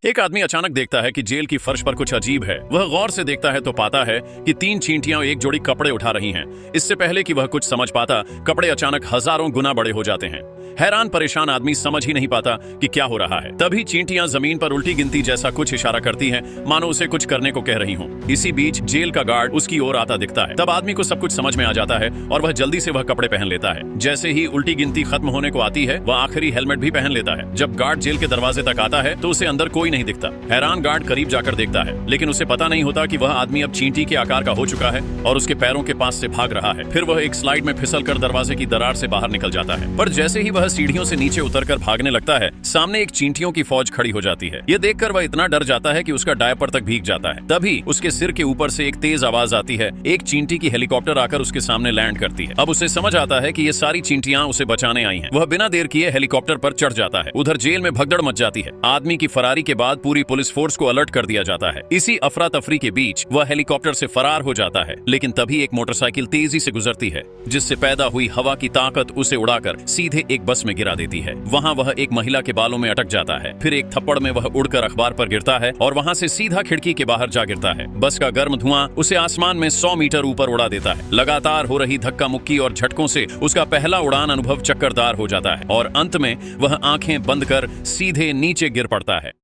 एक आदमी अचानक देखता है कि जेल की फर्श पर कुछ अजीब है। वह गौर से देखता है तो पाता है कि 3 चींटियां एक जोड़ी कपड़े उठा रही हैं। इससे पहले कि वह कुछ समझ पाता, कपड़े अचानक हजारों गुना बड़े हो जाते हैं। हैरान परेशान आदमी समझ ही नहीं पाता कि क्या हो रहा है। तभी चींटियां जमीन पर उल्टी गिनती जैसा कुछ इशारा करती हैं, मानो उसे कुछ करने को कह रही हों। इसी बीच जेल का गार्ड उसकी ओर आता दिखता है। तब आदमी को सब कुछ समझ में आ जाता है और वह जल्दी से वह कपड़े पहन लेता है। जैसे ही उल्टी गिनती खत्म होने को आती है, वह आखिरी हेलमेट भी पहन लेता है। जब गार्ड जेल के दरवाजे तक आता है तो उसे अंदर कोई नहीं दिखता। हैरान गार्ड करीब जाकर देखता है, लेकिन उसे पता नहीं होता कि वह आदमी अब चींटी के आकार का हो चुका है और उसके पैरों के पास से भाग रहा है। फिर वह एक स्लाइड में फिसलकर दरवाजे की दरार से बाहर निकल जाता है। पर जैसे ही वह सीढ़ियों से नीचे उतरकर भागने लगता है, सामने एक चींटियों की फौज खड़ी हो जाती है। यह देखकर वह इतना डर जाता है कि उसका डायपर तक भीग जाता है। तभी उसके सिर के ऊपर से एक तेज आवाज आती है। एक चींटी की हेलीकॉप्टर आकर उसके सामने लैंड करती है। अब उसे समझ आता है कि ये सारी चींटियां उसे बचाने आई हैं। वह बिना देर किए हेलीकॉप्टर पर चढ़ जाता है। उधर जेल में भगदड़ मच जाती है। आदमी की फरारी के बाद पूरी पुलिस फोर्स को अलर्ट कर दिया जाता है। इसी अफरा तफरी के बीच वह हेलीकॉप्टर से फरार हो जाता है, लेकिन तभी एक मोटरसाइकिल तेजी से गुजरती है, जिससे पैदा हुई हवा की ताकत उसे उड़ाकर सीधे एक बस में गिरा देती है। वहां वह एक महिला के बालों में अटक जाता है। फिर एक थप्पड़ में वह उड़कर अखबार पर गिरता है और वहां से सीधा खिड़की के बाहर जा गिरता है। बस का गर्म धुआं उसे आसमान में 100 मीटर ऊपर उड़ा देता है। लगातार हो रही धक्का मुक्की और झटकों से उसका पहला उड़ान अनुभव चक्करदार हो जाता है और अंत में वह आंखें बंद कर सीधे नीचे गिर पड़ता है।